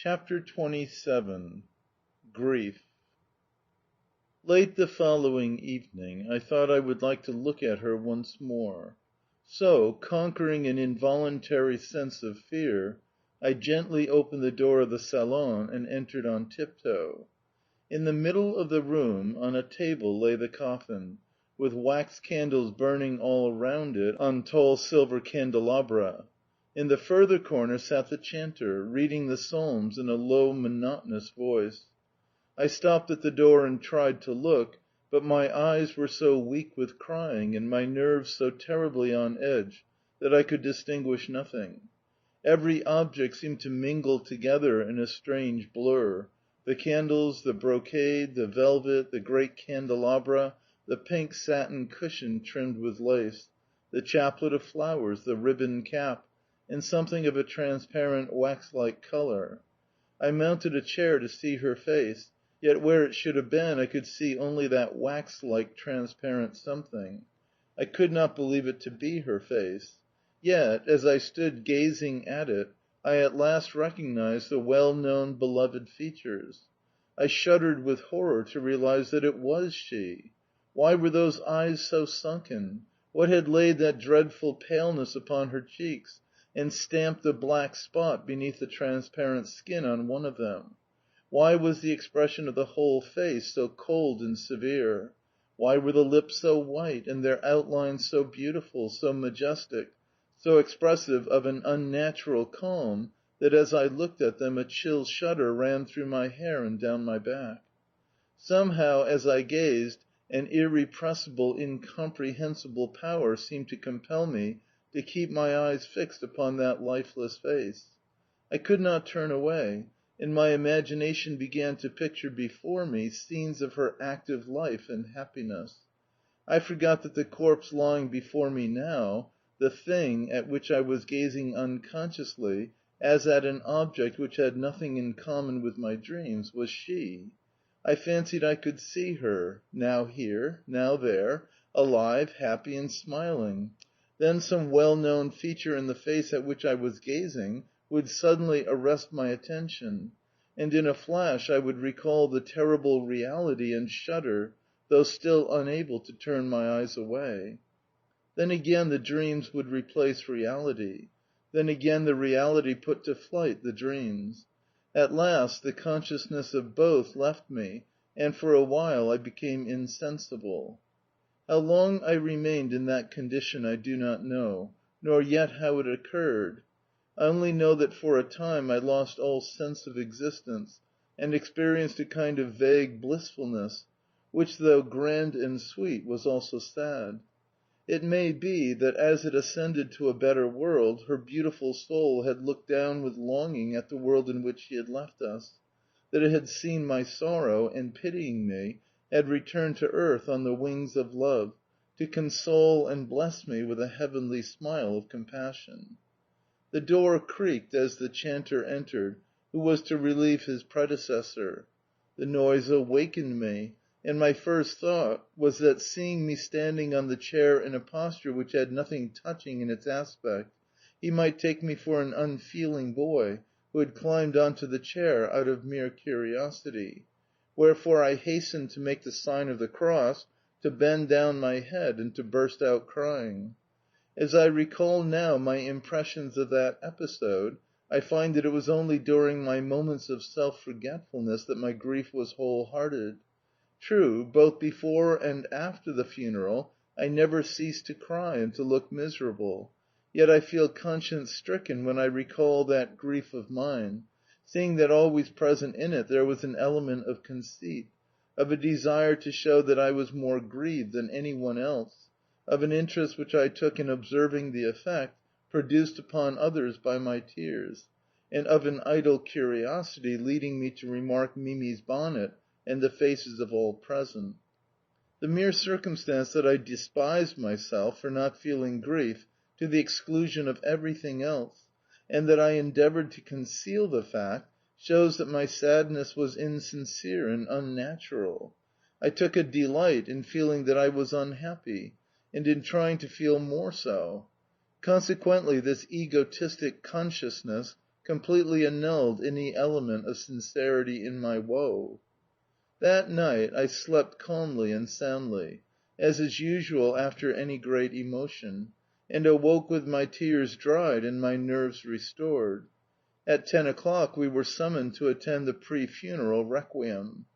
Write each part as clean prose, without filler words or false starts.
CHAPTER XXVII. GRIEF. Late the following evening I thought I would like to look at her once more. So, conquering an involuntary sense of fear, I gently opened the door of the salon and entered on tiptoe. In the middle of the room, on a table, lay the coffin, with wax candles burning all round it on tall silver candelabra. In the further corner sat the chanter, reading the psalms in a low, monotonous voice. I stopped at the door and tried to look, but my eyes were so weak with crying, and my nerves so terribly on edge, that I could distinguish nothing. Every object seemed to mingle together in a strange blur: the candles, the brocade, the velvet, the great candelabra, the pink satin cushion trimmed with lace, the chaplet of flowers, the ribbon cap, and something of a transparent wax-like colour. I mounted a chair to see her face, yet where it should have been I could see only that wax-like transparent something. I could not believe it to be her face. Yet, as I stood gazing at it, I at last recognized the well-known, beloved features. I shuddered with horror to realize that it was she. Why were those eyes so sunken? What had laid that dreadful paleness upon her cheeks, and stamped the black spot beneath the transparent skin on one of them? Why was the expression of the whole face so cold and severe? Why were the lips so white, and their outlines so beautiful, so majestic, so expressive of an unnatural calm that as I looked at them a chill shudder ran through my hair and down my back? Somehow, as I gazed, an irrepressible, incomprehensible power seemed to compel me to keep my eyes fixed upon that lifeless face. I could not turn away, and my imagination began to picture before me scenes of her active life and happiness. I forgot that the corpse lying before me now, the thing at which I was gazing unconsciously, as at an object which had nothing in common with my dreams, was she. I fancied I could see her, now here, now there, alive, happy, and smiling. Then some well-known feature in the face at which I was gazing would suddenly arrest my attention, and in a flash I would recall the terrible reality and shudder, though still unable to turn my eyes away. Then again the dreams would replace reality. Then again the reality put to flight the dreams. At last the consciousness of both left me, and for a while I became insensible. How long I remained in that condition I do not know, nor yet how it occurred. I only know that for a time I lost all sense of existence, and experienced a kind of vague blissfulness, which, though grand and sweet, was also sad. It may be that, as it ascended to a better world, her beautiful soul had looked down with longing at the world in which she had left us, that it had seen my sorrow, and, pitying me, had returned to earth on the wings of love, to console and bless me with a heavenly smile of compassion. The door creaked as the chanter entered, who was to relieve his predecessor. The noise awakened me, and my first thought was that, seeing me standing on the chair in a posture which had nothing touching in its aspect, he might take me for an unfeeling boy who had climbed on to the chair out of mere curiosity. Wherefore I hastened to make the sign of the cross, to bend down my head, and to burst out crying. As I recall now my impressions of that episode, I find that it was only during my moments of self-forgetfulness that my grief was wholehearted. True, both before and after the funeral I never ceased to cry and to look miserable, yet I feel conscience-stricken when I recall that grief of mine, seeing that always present in it there was an element of conceit, of a desire to show that I was more grieved than any one else, of an interest which I took in observing the effect produced upon others by my tears, and of an idle curiosity leading me to remark Mimi's bonnet and the faces of all present. The mere circumstance that I despised myself for not feeling grief to the exclusion of everything else, and that I endeavoured to conceal the fact, shows that my sadness was insincere and unnatural. I took a delight in feeling that I was unhappy, and in trying to feel more so. Consequently this egotistic consciousness completely annulled any element of sincerity in my woe. That night I slept calmly and soundly, as is usual after any great emotion, and awoke with my tears dried and my nerves restored. At 10 o'clock we were summoned to attend the pre-funeral requiem.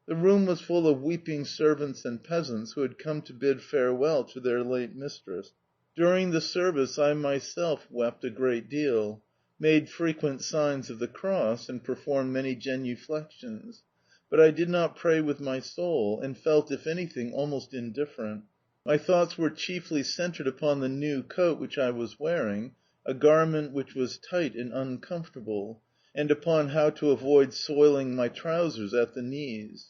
The room was full of weeping servants and peasants who had come to bid farewell to their late mistress. During the service I myself wept a great deal, made frequent signs of the cross, and performed many genuflections, but I did not pray with my soul, and felt, if anything, almost indifferent. My thoughts were chiefly centred upon the new coat which I was wearing, a garment which was tight and uncomfortable, and upon how to avoid soiling my trousers at the knees.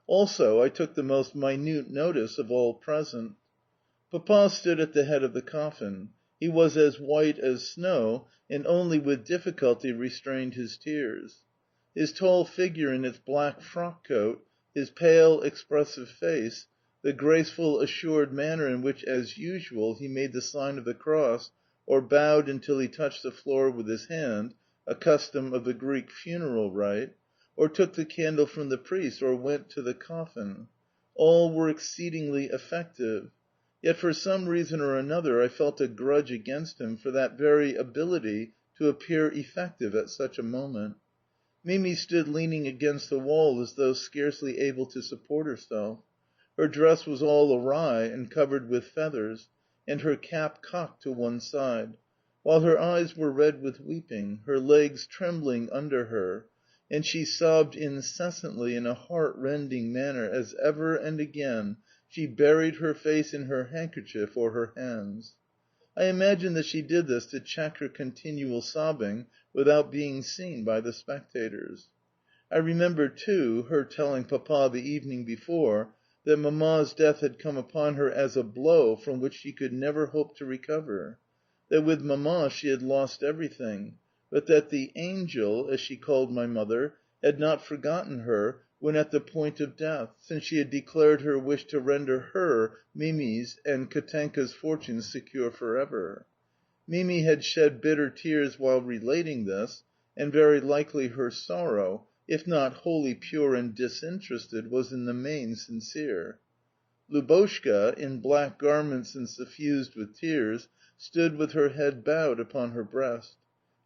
Also, I took the most minute notice of all present. Papa stood at the head of the coffin. He was as white as snow, and only with difficulty restrained his tears. His tall figure in its black frock coat, his pale, expressive face, the graceful, assured manner in which, as usual, he made the sign of the cross, or bowed until he touched the floor with his hand (a custom of the Greek funeral rite), or took the candle from the priest, or went to the coffin, all were exceedingly effective. Yet for some reason or another I felt a grudge against him for that very ability to appear effective at such a moment. Mimi stood leaning against the wall as though scarcely able to support herself. Her dress was all awry and covered with feathers, and her cap cocked to one side, while her eyes were red with weeping, her legs trembling under her, and she sobbed incessantly in a heart-rending manner as ever and again she buried her face in her handkerchief or her hands. I imagine that she did this to check her continual sobbing without being seen by the spectators. I remember, too, her telling Papa the evening before that Mamma's death had come upon her as a blow from which she could never hope to recover; that with Mamma she had lost everything, but that the angel, as she called my mother, had not forgotten her when at the point of death, since she had declared her wish to render her, Mimi's, and Katenka's fortunes secure forever. Mimi had shed bitter tears while relating this, and very likely her sorrow, if not wholly pure and disinterested, was in the main sincere. Lubotshka, in black garments and suffused with tears, stood with her head bowed upon her breast.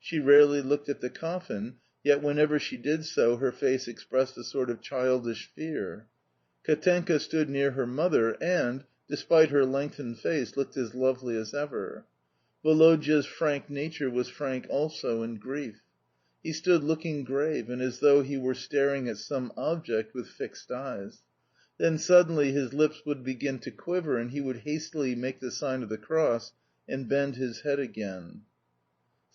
She rarely looked at the coffin, yet whenever she did so her face expressed a sort of childish fear. Katenka stood near her mother and, despite her lengthened face, looked as lovely as ever. Woloda's frank nature was frank also in grief. He stood looking grave and as though he were staring at some object with fixed eyes. Then suddenly his lips would begin to quiver and he would hastily make the sign of the cross and bend his head again.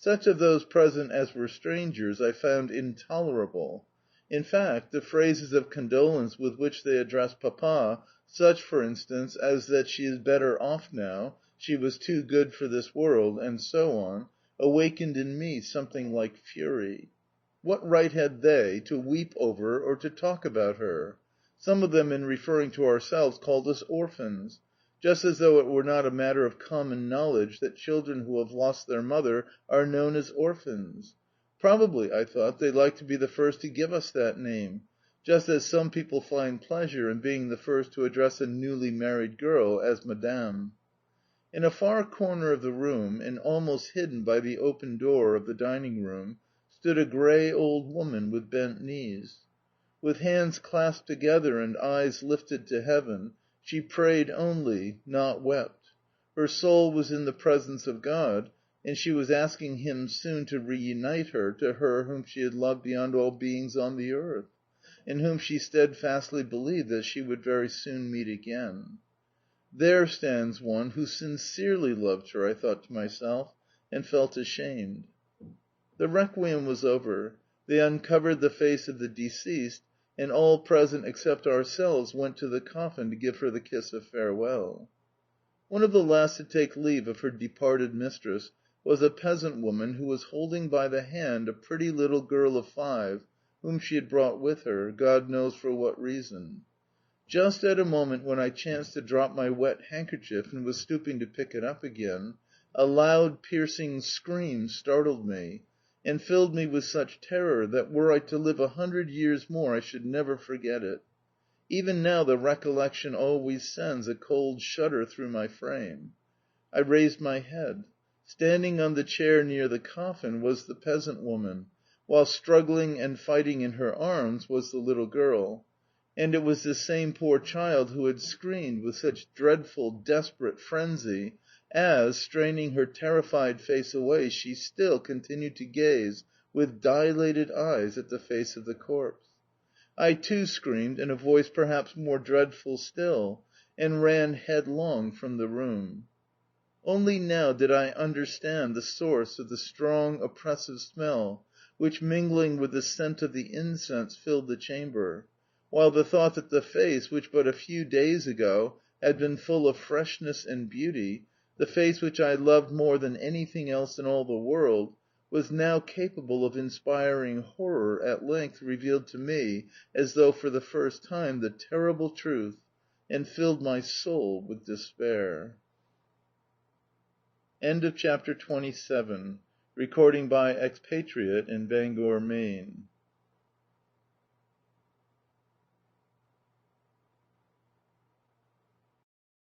Such of those present as were strangers I found intolerable. In fact, the phrases of condolence with which they addressed Papa, such, for instance, as that she is better off now, she was too good for this world, and so on, awakened in me something like fury. What right had they to weep over or to talk about her? Some of them, in referring to ourselves, called us orphans, just as though it were not a matter of common knowledge that children who have lost their mother are known as orphans. Probably, I thought, they liked to be the first to give us that name, just as some people find pleasure in being the first to address a newly married girl as Madame. In a far corner of the room, and almost hidden by the open door of the dining room, stood a grey old woman with bent knees. With hands clasped together and eyes lifted to heaven, she prayed only, not wept. Her soul was in the presence of God, and she was asking Him soon to reunite her to her whom she had loved beyond all beings on the earth, and whom she steadfastly believed that she would very soon meet again. There stands one who sincerely loved her, I thought to myself, and felt ashamed. The requiem was over. They uncovered the face of the deceased, and all present except ourselves went to the coffin to give her the kiss of farewell. One of the last to take leave of her departed mistress was a peasant woman who was holding by the hand a pretty little girl of 5, whom she had brought with her, God knows for what reason. Just at a moment when I chanced to drop my wet handkerchief and was stooping to pick it up again, a loud, piercing scream startled me, and filled me with such terror that, were I to live 100 years more, I should never forget it. Even now the recollection always sends a cold shudder through my frame. I raised my head. Standing on the chair near the coffin was the peasant woman, while struggling and fighting in her arms was the little girl. And it was this same poor child who had screamed with such dreadful, desperate frenzy as, straining her terrified face away, she still continued to gaze with dilated eyes at the face of the corpse. I too screamed in a voice perhaps more dreadful still, and ran headlong from the room. Only now did I understand the source of the strong, oppressive smell which, mingling with the scent of the incense, filled the chamber, while the thought that the face, which but a few days ago had been full of freshness and beauty, the face which I loved more than anything else in all the world, was now capable of inspiring horror, at length revealed to me, as though for the first time, the terrible truth, and filled my soul with despair. End of chapter 27. Recording by Expatriate in Bangor, Maine.